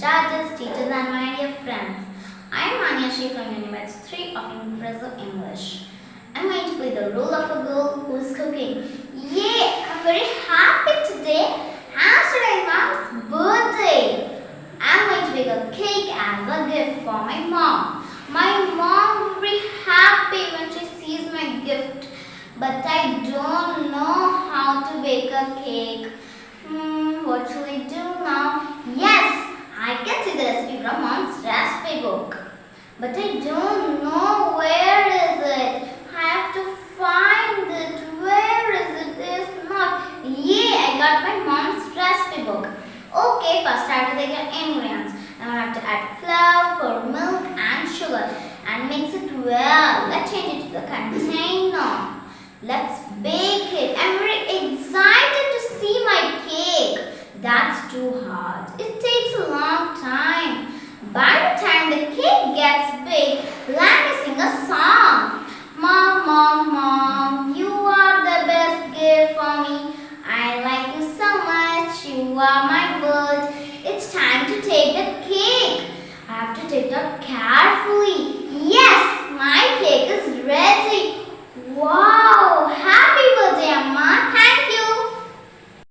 judges, teachers and my dear friends. I am Maanya Sri from Unit Batch 3 of Impresiv English. I am going to play the role of a girl who is cooking. Yay! I am very happy today as my mom's birthday. I am going to bake a cake as a gift for my mom. My mom will be happy when she sees my gift. But I don't know how to bake a cake. What shall I do now? Yes, I can see the recipe from mom's recipe book. But I don't know where is it. I have to find it. Where is it? It's not. Yay, I got my mom's recipe book. Okay, first I have to take the ingredients. Now I have to add flour, pour milk and sugar and mix it well. Let's change it to the container. Let's bake it. I'm very excited to see my cake. That's too hard. It takes a long time. By the time the cake gets big, let me sing a song. Mom, mom, mom, you are the best gift for me. I like you so much. You are my world. It's time to take the cake. I have to take it out carefully.